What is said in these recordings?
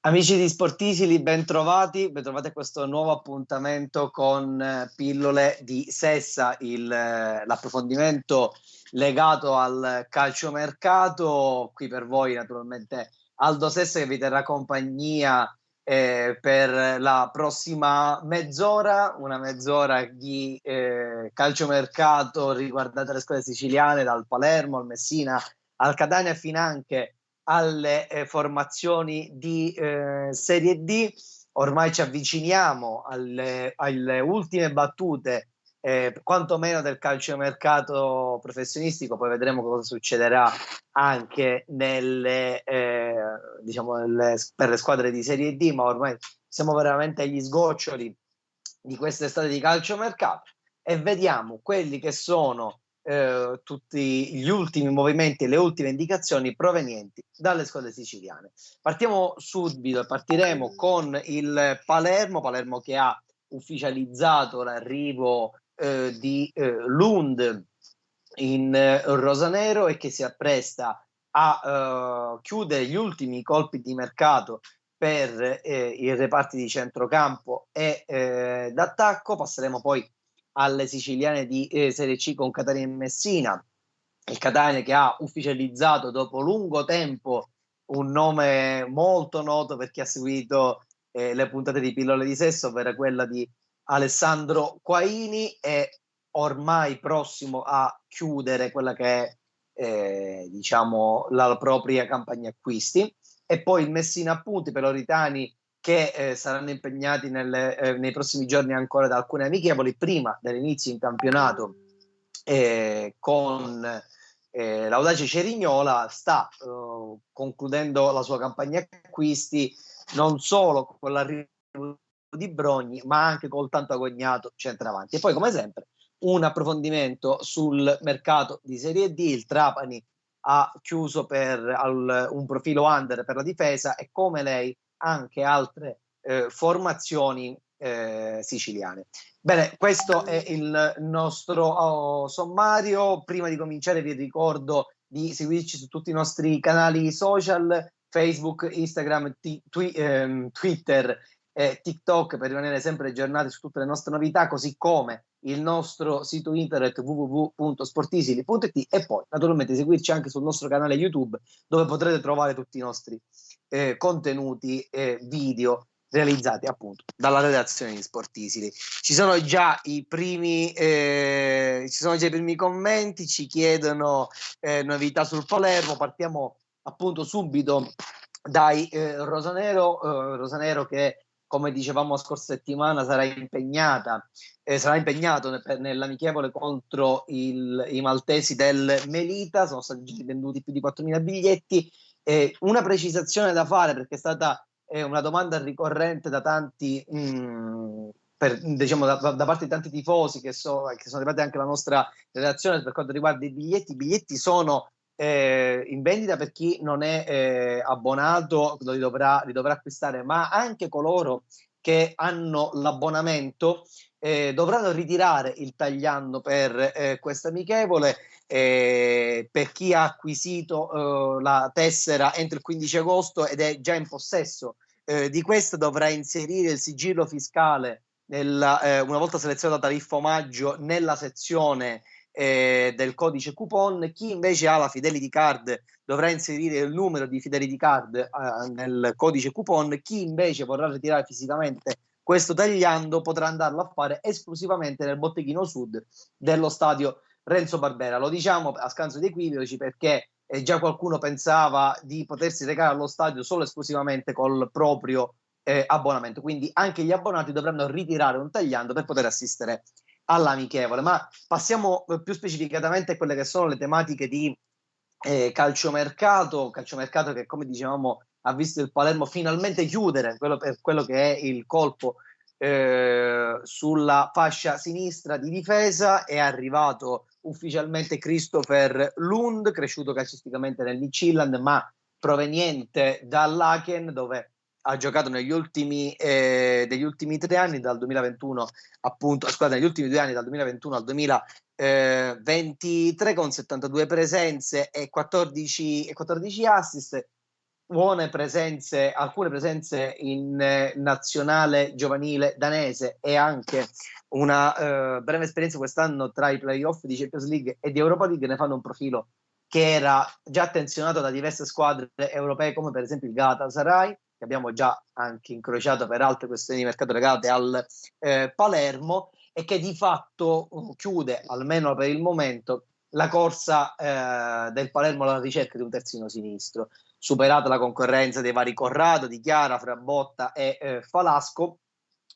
Amici di Sportisili, bentrovati a questo nuovo appuntamento con Pillole di Sessa, l'approfondimento legato al calciomercato. Qui per voi naturalmente Aldo Sessa che vi terrà compagnia per la prossima mezz'ora, una mezz'ora di calciomercato riguardante le squadre siciliane, dal Palermo al Messina al Catania, finanche alle formazioni di Serie D. Ormai ci avviciniamo alle ultime battute, quantomeno del calciomercato professionistico. Poi vedremo cosa succederà anche per le squadre di Serie D, ma ormai siamo veramente agli sgoccioli di quest'estate di calciomercato e vediamo quelli che sono tutti gli ultimi movimenti e le ultime indicazioni provenienti dalle squadre siciliane. Partiremo con il Palermo che ha ufficializzato l'arrivo di Lund in rosanero e che si appresta a chiudere gli ultimi colpi di mercato per i reparti di centrocampo e d'attacco. Passeremo poi alle siciliane di Serie C con Catania e Messina. Il Catania che ha ufficializzato dopo lungo tempo un nome molto noto per chi ha seguito le puntate di Pillole di Sesso, ovvero quella di Alessandro Quaini, e ormai prossimo a chiudere quella che è diciamo la propria campagna acquisti. E poi il Messina, appunto, i peloritani che saranno impegnati nei prossimi giorni ancora da alcune amichevoli prima dell'inizio in campionato con l'Audace Cerignola. Sta concludendo la sua campagna acquisti non solo con l'arrivo di Brogni ma anche col tanto agognato centravanti. E poi, come sempre, un approfondimento sul mercato di Serie D. Il Trapani ha chiuso per un profilo under per la difesa e, come lei, anche altre formazioni siciliane. Bene, questo è il nostro sommario. Prima di cominciare vi ricordo di seguirci su tutti i nostri canali social, Facebook, Instagram, Twitter e TikTok, per rimanere sempre aggiornati su tutte le nostre novità, così come il nostro sito internet www.sportisili.it, e poi naturalmente seguirci anche sul nostro canale YouTube, dove potrete trovare tutti i nostri contenuti video realizzati appunto dalla redazione di Sportisili. Ci sono già i primi commenti, ci chiedono novità sul Palermo. Partiamo appunto subito dai Rosanero che, come dicevamo la scorsa settimana, sarà impegnato nell'amichevole contro i maltesi del Melita. Sono stati venduti più di 4.000 biglietti. Una precisazione da fare, perché è stata una domanda ricorrente da tanti, diciamo da parte di tanti tifosi che sono arrivati anche alla nostra redazione per quanto riguarda i biglietti. I biglietti sono in vendita per chi non è abbonato, li dovrà acquistare, ma anche coloro che hanno l'abbonamento dovranno ritirare il tagliando per questa amichevole. Per chi ha acquisito la tessera entro il 15 agosto ed è già in possesso di questa, dovrà inserire il sigillo fiscale una volta selezionata tariffa omaggio nella sezione del codice coupon. Chi invece ha la Fidelity Card dovrà inserire il numero di Fidelity Card nel codice coupon. Chi invece vorrà ritirare fisicamente questo tagliando potrà andarlo a fare esclusivamente nel botteghino sud dello stadio Renzo Barbera. Lo diciamo a scanso di equivoci, perché già qualcuno pensava di potersi recare allo stadio solo esclusivamente col proprio abbonamento, quindi anche gli abbonati dovranno ritirare un tagliando per poter assistere all'amichevole. Ma passiamo più specificatamente a quelle che sono le tematiche di calciomercato che, come dicevamo, ha visto il Palermo finalmente chiudere per quello che è il colpo sulla fascia sinistra di difesa. È arrivato ufficialmente Christopher Lund, cresciuto calcisticamente nel Midtjylland ma proveniente dall'Aken, dove ha giocato negli ultimi 3 anni, dal 2021 appunto, scusate, negli ultimi 2 anni, dal 2021 al 2023, con 72 presenze e 14 assist. alcune presenze in nazionale giovanile danese e anche una breve esperienza quest'anno tra i playoff di Champions League e di Europa League ne fanno un profilo che era già attenzionato da diverse squadre europee, come per esempio il Galatasaray, che abbiamo già anche incrociato per altre questioni di mercato legate al Palermo, e che di fatto chiude, almeno per il momento, la corsa del Palermo alla ricerca di un terzino sinistro. Superata la concorrenza dei vari Corrado, Di Chiara, Frabotta e Falasco,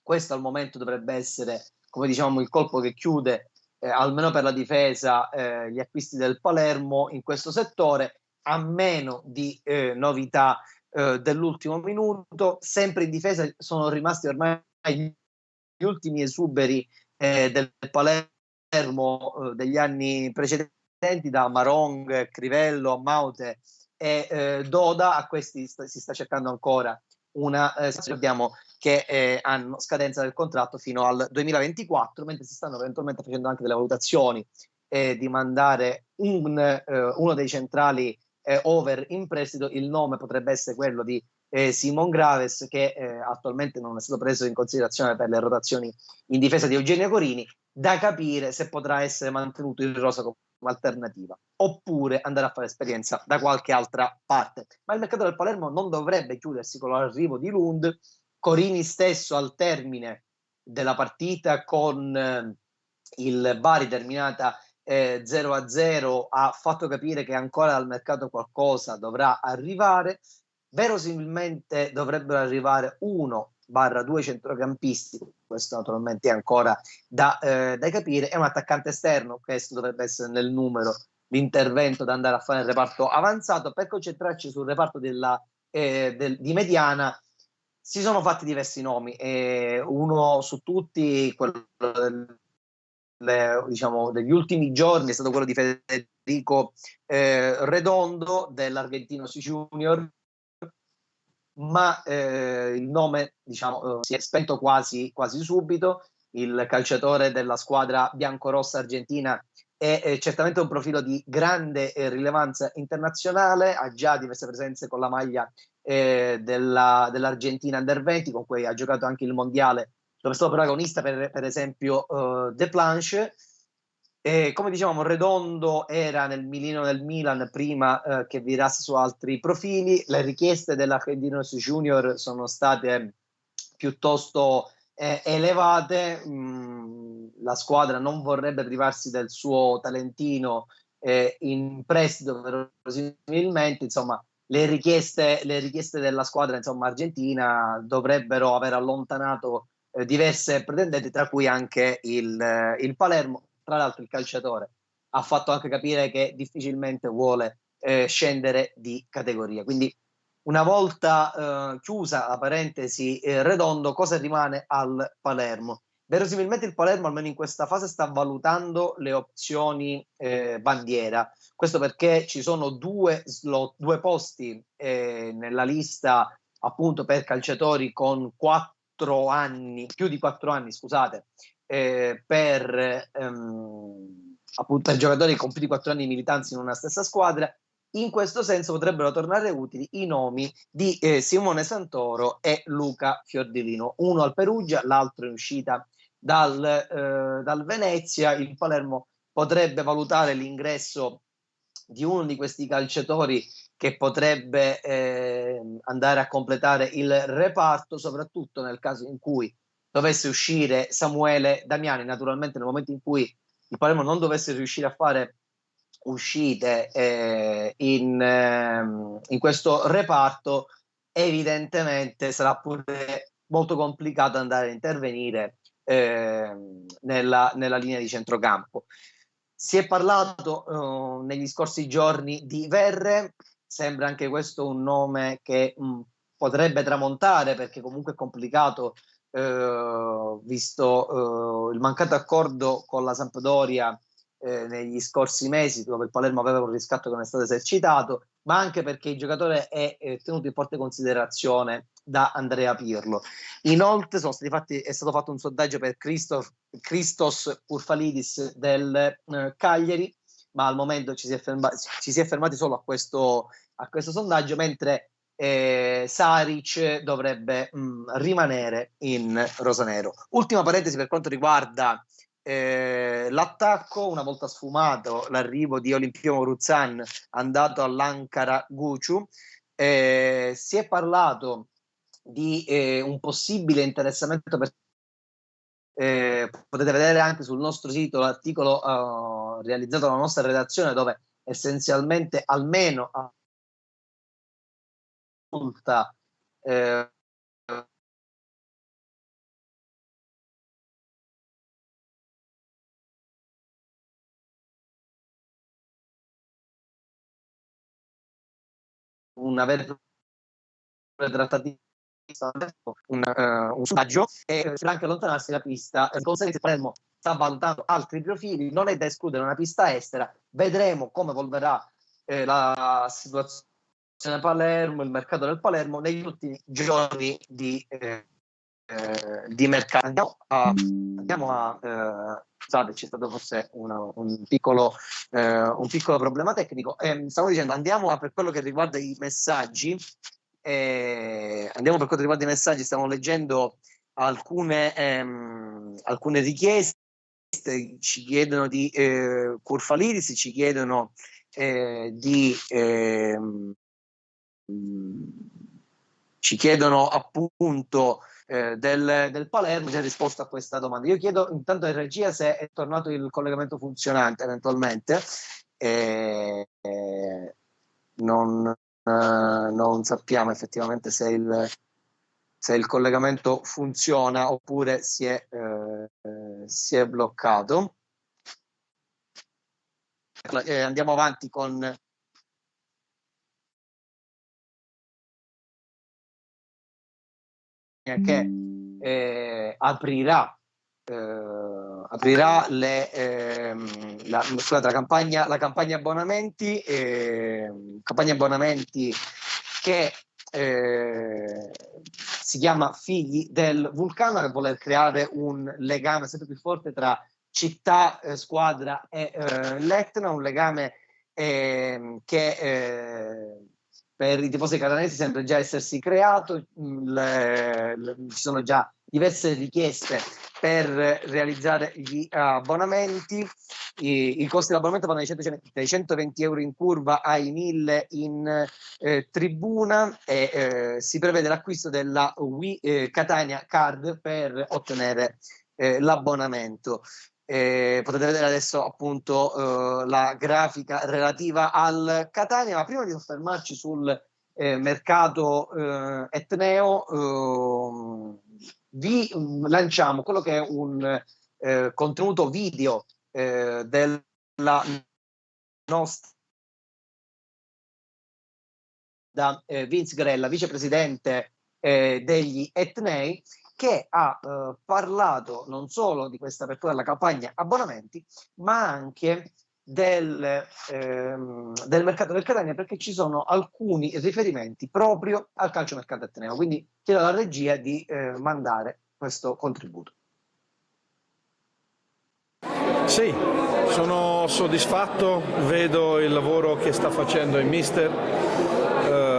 questo al momento dovrebbe essere, come diciamo, il colpo che chiude almeno per la difesa gli acquisti del Palermo in questo settore, a meno di novità dell'ultimo minuto. Sempre in difesa sono rimasti ormai gli ultimi esuberi del Palermo degli anni precedenti, da Marong, Crivello, Maute e Doda. A questi si sta cercando ancora una abbiamo che hanno scadenza del contratto fino al 2024, mentre si stanno eventualmente facendo anche delle valutazioni di mandare uno dei centrali over in prestito. Il nome potrebbe essere quello di Simon Graves, che attualmente non è stato preso in considerazione per le rotazioni in difesa di Eugenio Corini. Da capire se potrà essere mantenuto in rosa come alternativa oppure andare a fare esperienza da qualche altra parte. Ma il mercato del Palermo non dovrebbe chiudersi con l'arrivo di Lund. Corini stesso, al termine della partita con il Bari terminata 0-0, ha fatto capire che ancora dal mercato qualcosa dovrà arrivare. Verosimilmente dovrebbero arrivare 1-2 centrocampisti, questo naturalmente è ancora da capire, e un attaccante esterno. Questo dovrebbe essere nel numero l'intervento da andare a fare nel reparto avanzato. Per concentrarci sul reparto di mediana si sono fatti diversi nomi, uno su tutti, quello diciamo, degli ultimi giorni, è stato quello di Federico Redondo dell'Argentinos Junior, ma il nome, diciamo, si è spento quasi subito. Il calciatore della squadra biancorossa argentina è certamente un profilo di grande rilevanza internazionale, ha già diverse presenze con la maglia dell'Argentina Under 20, con cui ha giocato anche il mondiale, dove è stato protagonista per esempio De Planche. Come dicevamo, Redondo era nel mirino del Milan prima che virasse su altri profili. Le richieste dell'Argentinos Junior sono state piuttosto elevate. La squadra non vorrebbe privarsi del suo talentino in prestito, verosimilmente. Insomma, le richieste della squadra, insomma, argentina dovrebbero aver allontanato diverse pretendenti, tra cui anche il Palermo. Tra l'altro il calciatore ha fatto anche capire che difficilmente vuole scendere di categoria. Quindi, una volta chiusa la parentesi Redondo, cosa rimane al Palermo? Verosimilmente il Palermo, almeno in questa fase, sta valutando le opzioni bandiera. Questo perché ci sono due posti nella lista, appunto, per calciatori con 4 anni, più di 4 anni, scusate, appunto, per giocatori con più di 4 anni di militanza in una stessa squadra. In questo senso potrebbero tornare utili i nomi di Simone Santoro e Luca Fiordilino, uno al Perugia, l'altro in uscita dal Venezia. Il Palermo potrebbe valutare l'ingresso di uno di questi calciatori che potrebbe andare a completare il reparto, soprattutto nel caso in cui dovesse uscire Samuele Damiani. Naturalmente, nel momento in cui il Palermo non dovesse riuscire a fare uscite in questo reparto, evidentemente sarà pure molto complicato andare a intervenire nella linea di centrocampo. Si è parlato negli scorsi giorni di Verre. Sembra anche questo un nome che potrebbe tramontare, perché comunque è complicato, visto il mancato accordo con la Sampdoria negli scorsi mesi, dove il Palermo aveva un riscatto che non è stato esercitato, ma anche perché il giocatore è tenuto in forte considerazione da Andrea Pirlo. Inoltre è stato fatto un sondaggio per Christos Urfalidis del Cagliari, ma al momento ci si è fermati solo a questo sondaggio, mentre Saric dovrebbe rimanere in rosanero. Ultima parentesi per quanto riguarda l'attacco: una volta sfumato l'arrivo di Olimpio Moruzzan andato all'Ankara Gucciu, si è parlato di un possibile interessamento potete vedere anche sul nostro sito l'articolo realizzato dalla nostra redazione, dove essenzialmente almeno una vera trattativa, un sondaggio, e per anche allontanarsi la pista. Di conseguenza Palermo sta valutando altri profili, non è da escludere una pista estera. Vedremo come evolverà la situazione a Palermo, il mercato del Palermo negli ultimi giorni di mercato. Andiamo a scusate, c'è stato forse un piccolo problema tecnico. Stavo dicendo, andiamo per quello che riguarda i messaggi. Stiamo leggendo alcune richieste. Ci chiedono di Kurfalidis, ci chiedono appunto del Palermo. Già risposto a questa domanda. Io chiedo intanto in regia se è tornato il collegamento funzionante eventualmente. Non sappiamo effettivamente se il collegamento funziona oppure si è bloccato. Andiamo avanti con che aprirà la campagna abbonamenti, che si chiama Figli del Vulcano, che vuole creare un legame sempre più forte tra città, squadra e l'Etna, un legame che per i tifosi catanesi sembra già essersi creato. Ci sono già diverse richieste per realizzare gli abbonamenti. I costi dell'abbonamento vanno dai 120 euro in curva ai 1.000 in tribuna, e si prevede l'acquisto della Catania Card per ottenere l'abbonamento. Potete vedere adesso appunto la grafica relativa al Catania, ma prima di soffermarci sul mercato etneo, vi lanciamo quello che è un contenuto video della nostra Vince Grella, vicepresidente degli etnei, che ha parlato non solo di questa apertura della campagna abbonamenti, ma anche del mercato del Catania, perché ci sono alcuni riferimenti proprio al calciomercato etneo. Quindi chiedo alla regia di mandare questo contributo. Sì, sono soddisfatto, vedo il lavoro che sta facendo il mister,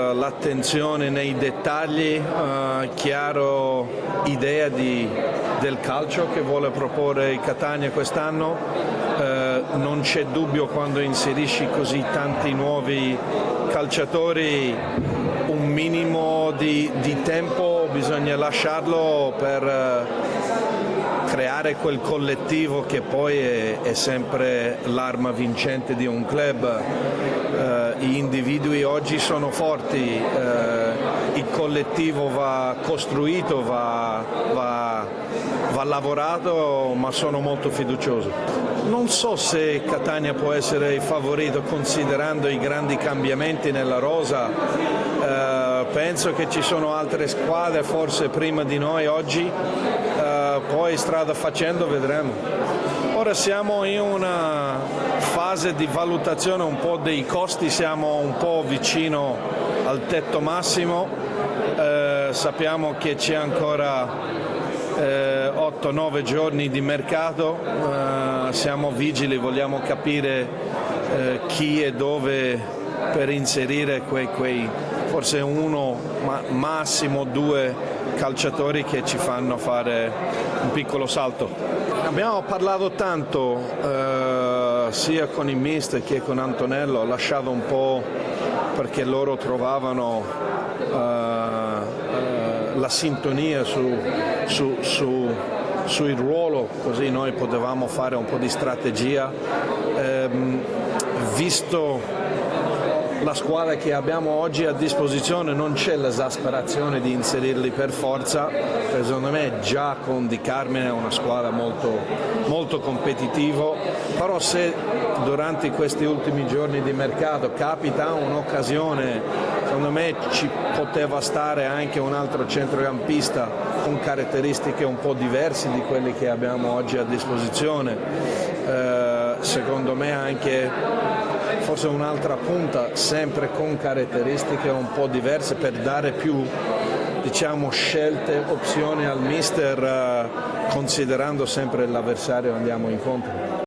l'attenzione nei dettagli, chiaro idea del calcio che vuole proporre il Catania quest'anno. Non c'è dubbio, quando inserisci così tanti nuovi calciatori, un minimo di tempo bisogna lasciarlo per creare quel collettivo che poi è sempre l'arma vincente di un club. Gli individui oggi sono forti, il collettivo va costruito, va lavorato, ma sono molto fiducioso. Non so se Catania può essere il favorito considerando i grandi cambiamenti nella rosa. Penso che ci sono altre squadre forse prima di noi oggi, poi strada facendo vedremo. Ora siamo in una fase di valutazione un po' dei costi, siamo un po' vicino al tetto massimo, sappiamo che c'è ancora 8-9 giorni di mercato, siamo vigili, vogliamo capire chi e dove per inserire quei forse uno, ma massimo due calciatori che ci fanno fare un piccolo salto. Abbiamo parlato tanto sia con il mister che con Antonello, ho lasciato un po' perché loro trovavano la sintonia sul ruolo, così noi potevamo fare un po' di strategia. Visto la squadra che abbiamo oggi a disposizione non c'è l'esasperazione di inserirli per forza, secondo me già con Di Carmine è una squadra molto, molto competitiva, però se durante questi ultimi giorni di mercato capita un'occasione, secondo me ci poteva stare anche un altro centrocampista con caratteristiche un po' diverse di quelle che abbiamo oggi a disposizione, secondo me anche forse un'altra punta sempre con caratteristiche un po' diverse per dare più, diciamo, scelte, opzioni al mister, considerando sempre l'avversario che andiamo incontro.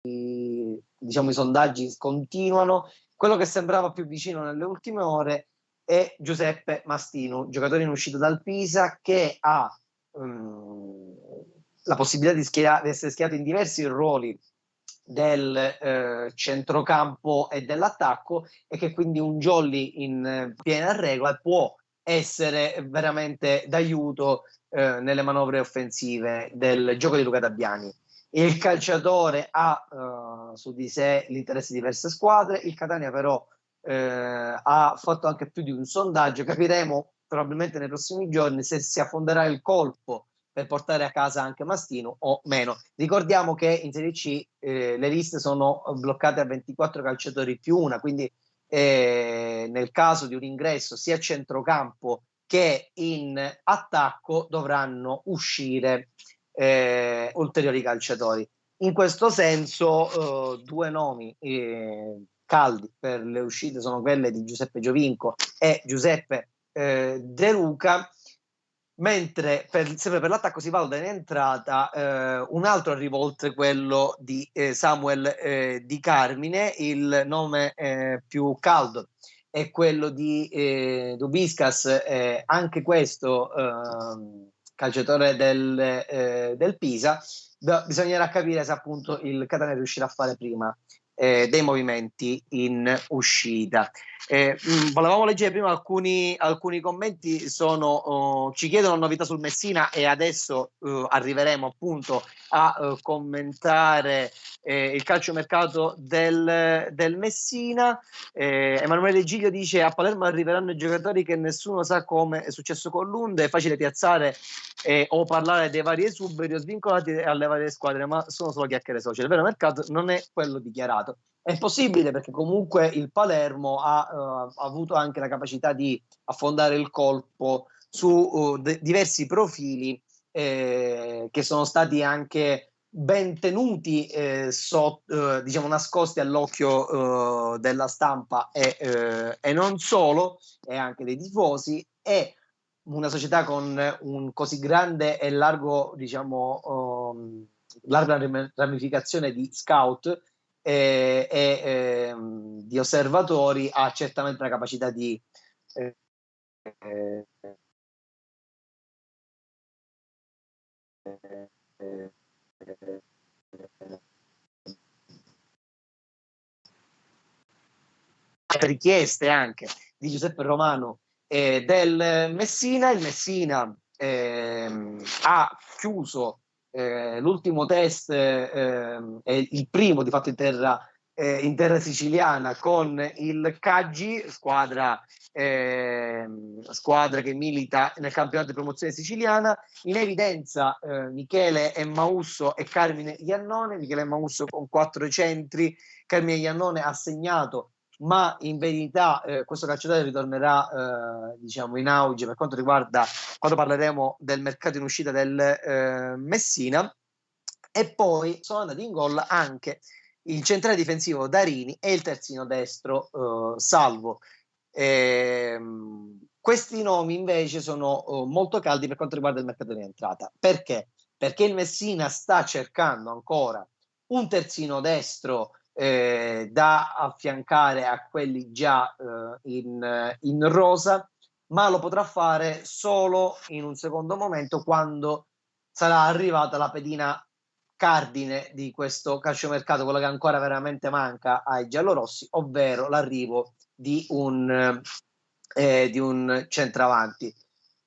Diciamo, i sondaggi continuano. Quello che sembrava più vicino nelle ultime ore è Giuseppe Mastino, giocatore in uscita dal Pisa, che ha la possibilità di essere schierato in diversi ruoli del centrocampo e dell'attacco, e che quindi un jolly in piena regola può essere veramente d'aiuto nelle manovre offensive del gioco di Luca Dabbiani. Il calciatore ha su di sé l'interesse di diverse squadre, il Catania però ha fatto anche più di un sondaggio, capiremo probabilmente nei prossimi giorni se si affonderà il colpo per portare a casa anche Mastino o meno. Ricordiamo che in Serie C le liste sono bloccate a 24 calciatori più una, quindi nel caso di un ingresso sia a centrocampo che in attacco dovranno uscire ulteriori calciatori. In questo senso due nomi caldi per le uscite sono quelle di Giuseppe Giovinco e Giuseppe De Luca. mentre sempre per l'attacco si valuta in entrata un altro arrivo oltre quello di Samuel Di Carmine. Il nome più caldo è quello di Dubiscas, anche questo calciatore del Pisa. Bisognerà capire se appunto il Catania riuscirà a fare prima dei movimenti in uscita. Volevamo leggere prima alcuni commenti, ci chiedono novità sul Messina e adesso arriveremo appunto a commentare il calciomercato del Messina. Emanuele Giglio dice: a Palermo arriveranno i giocatori che nessuno sa, come è successo con Lund, è facile piazzare o parlare dei vari esuberi o svincolati alle varie squadre, ma sono solo chiacchiere social. Il vero mercato non è quello dichiarato. È possibile, perché comunque il Palermo ha avuto anche la capacità di affondare il colpo su diversi profili che sono stati anche ben tenuti, diciamo nascosti all'occhio della stampa e non solo, e anche dei tifosi. E una società con un così grande e largo, diciamo, larga ramificazione di scout e di osservatori ha certamente la capacità di richieste anche di Giuseppe Romano del Messina. Il Messina ha chiuso l'ultimo test, il primo di fatto in terra siciliana, con il Caggi, squadra che milita nel campionato di promozione siciliana. In evidenza Michele Emmausso e Carmine Iannone. Michele Emmausso con 4 centri, Carmine Iannone ha segnato, ma in verità questo calciatore ritornerà diciamo in auge per quanto riguarda, quando parleremo del mercato in uscita del Messina. E poi sono andati in gol anche il centrale difensivo Darini e il terzino destro Salvo. Questi nomi invece sono molto caldi per quanto riguarda il mercato in entrata. Perché? Perché il Messina sta cercando ancora un terzino destro da affiancare a quelli già in rosa, ma lo potrà fare solo in un secondo momento, quando sarà arrivata la pedina cardine di questo calciomercato, quello che ancora veramente manca ai giallorossi, ovvero l'arrivo di un centravanti.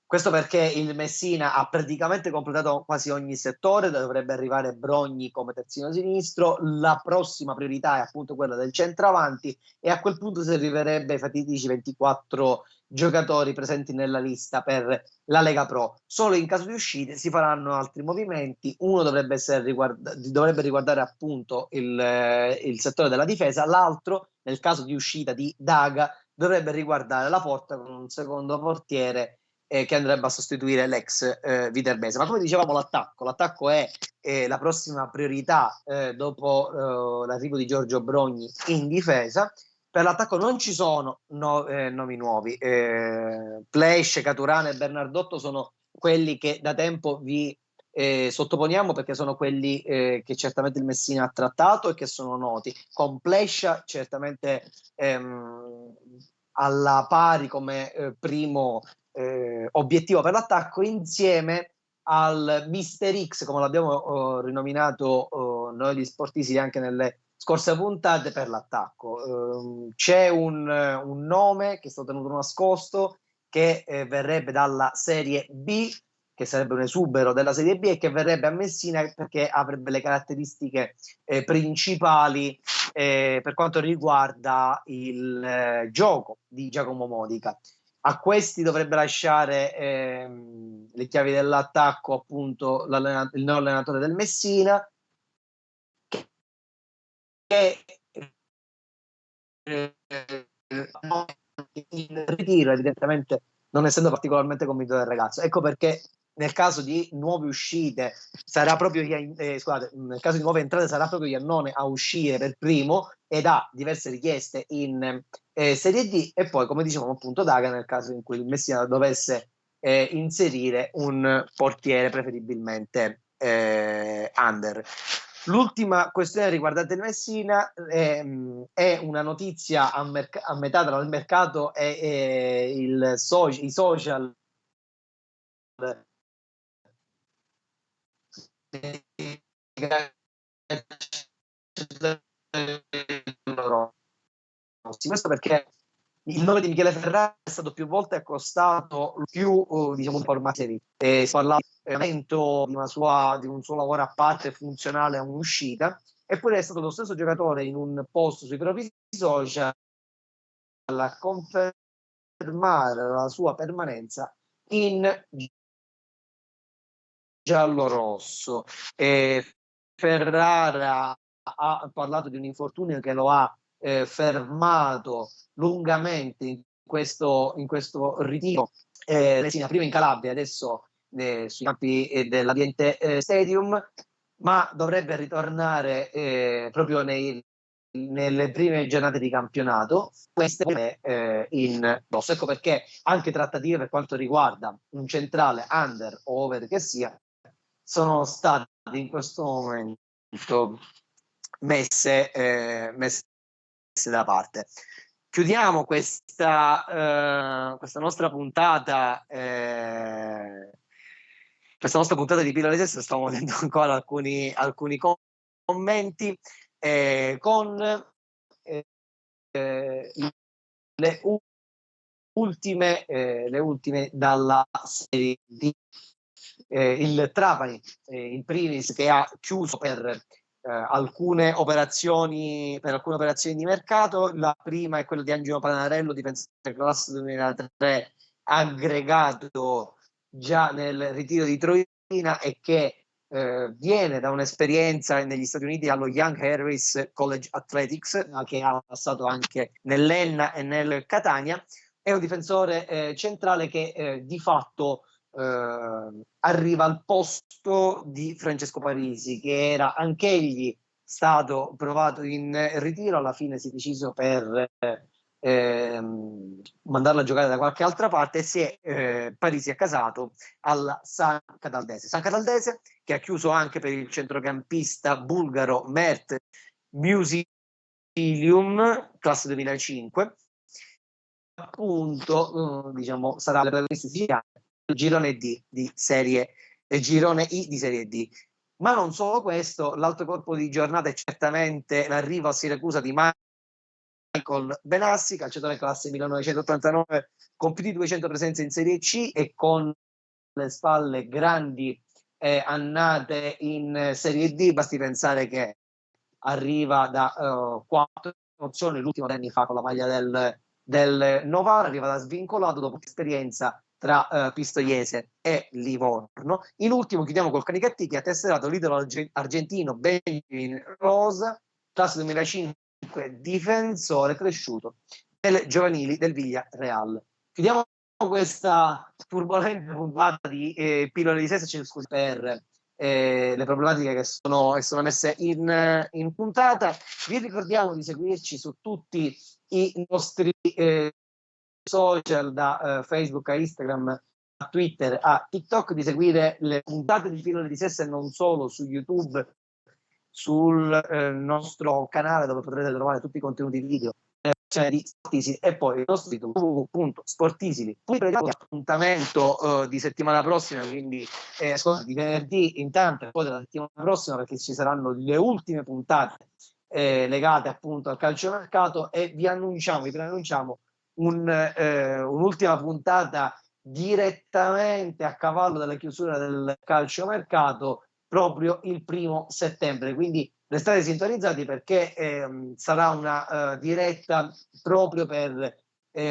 Questo perché il Messina ha praticamente completato quasi ogni settore, dovrebbe arrivare Brogni come terzino sinistro. La prossima priorità è appunto quella del centravanti, e a quel punto si arriverebbe ai fatidici 24 giocatori presenti nella lista per la Lega Pro. Solo in caso di uscite si faranno altri movimenti. Uno dovrebbe riguardare appunto il settore della difesa, l'altro, nel caso di uscita di Daga, dovrebbe riguardare la porta, con un secondo portiere che andrebbe a sostituire l'ex Viterbese. Ma come dicevamo, l'attacco è la prossima priorità dopo l'arrivo di Giorgio Brogni in difesa. Per l'attacco non ci sono nomi nuovi. Plesch, Caturano e Bernardotto sono quelli che da tempo vi sottoponiamo, perché sono quelli che certamente il Messina ha trattato e che sono noti. Con Plesch certamente alla pari come primo obiettivo per l'attacco, insieme al Mister X, come l'abbiamo rinominato noi di Sportisti anche nelle scorse puntate, per l'attacco. C'è un nome che è stato tenuto nascosto, che verrebbe dalla Serie B, che sarebbe un esubero della Serie B, e che verrebbe a Messina perché avrebbe le caratteristiche principali per quanto riguarda il gioco di Giacomo Modica. A questi dovrebbe lasciare le chiavi dell'attacco appunto il nuovo allenatore del Messina, che in ritiro, evidentemente non essendo particolarmente convinto del ragazzo. Ecco perché nel caso di nuove uscite sarà proprio nel caso di nuove entrate sarà proprio Iannone a uscire per primo, ed ha diverse richieste in Serie D. E poi, come dicevamo appunto, Daga, nel caso in cui il Messina dovesse inserire un portiere, preferibilmente under. L'ultima questione riguardante il Messina è una notizia a metà del mercato, è i social questo perché il nome di Michele Ferrari è stato più volte accostato più diciamo informazioni, si parlava di un suo lavoro a parte funzionale a un'uscita, eppure è stato lo stesso giocatore in un post sui propri social a confermare la sua permanenza in giallorosso. Ferrara ha parlato di un infortunio che lo ha fermato lungamente in questo ritiro. Prima in Calabria, adesso sui campi dell'Ambiente Stadium, ma dovrebbe ritornare proprio nelle prime giornate di campionato, queste in rosso. Ecco perché anche trattative per quanto riguarda un centrale under o over che sia sono state in questo momento messe da parte. Chiudiamo questa nostra puntata di Pillole di Sesso. Stiamo vedendo ancora alcuni commenti con le ultime dalla Serie D. Il Trapani in primis, che ha chiuso per alcune operazioni di mercato. La prima è quella di Angelo Panarello, difensore classe 2003, aggregato già nel ritiro di Troina e che viene da un'esperienza negli Stati Uniti allo Young Harris College Athletics, che ha passato anche nell'Enna e nel Catania. È un difensore centrale che di fatto arriva al posto di Francesco Parisi, che era anch'egli stato provato in ritiro. Alla fine si è deciso per mandarlo a giocare da qualche altra parte, e si è Parisi accasato alla San Cataldese, che ha chiuso anche per il centrocampista bulgaro Mert Musilium, classe 2005. Appunto, diciamo, sarà le previste siciliane, il girone D di serie, il girone I di Serie D. Ma non solo questo, l'altro colpo di giornata è certamente l'arrivo a Siracusa di Michael Benassi, calciatore classe 1989, con più di 200 presenze in Serie C e con le spalle grandi annate in Serie D. Basti pensare che arriva da 4 promozioni, l'ultimo 2 anni fa con la maglia del Novara, arriva da svincolato dopo esperienza tra Pistoiese e Livorno. In ultimo chiudiamo col Canicattì, che ha tesserato l'idolo argentino Benjamin Rosa, classe 2005, difensore cresciuto nelle giovanili del Villarreal. Chiudiamo questa turbolenta puntata di Pillole di Sesso. Ci scusi per le problematiche che sono messe in puntata. Vi ricordiamo di seguirci su tutti i nostri social, da Facebook a Instagram, a Twitter, a TikTok, di seguire le puntate di Pillole di Sesso e non solo su YouTube, sul nostro canale, dove potrete trovare tutti i contenuti video di Sportisili, e poi il nostro sito www.sportisili. Appuntamento di settimana prossima, quindi di venerdì intanto, e poi della settimana prossima, perché ci saranno le ultime puntate legate appunto al calciomercato, e vi preannunciamo un'ultima puntata direttamente a cavallo della chiusura del calciomercato, proprio il 1° settembre. Quindi restate sintonizzati, perché sarà una diretta proprio per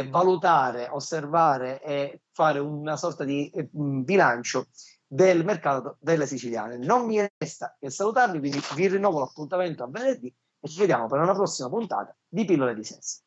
valutare, osservare e fare una sorta di bilancio del mercato delle siciliane. Non mi resta che salutarvi, quindi vi rinnovo l'appuntamento a venerdì e ci vediamo per una prossima puntata di Pillole di Sesso.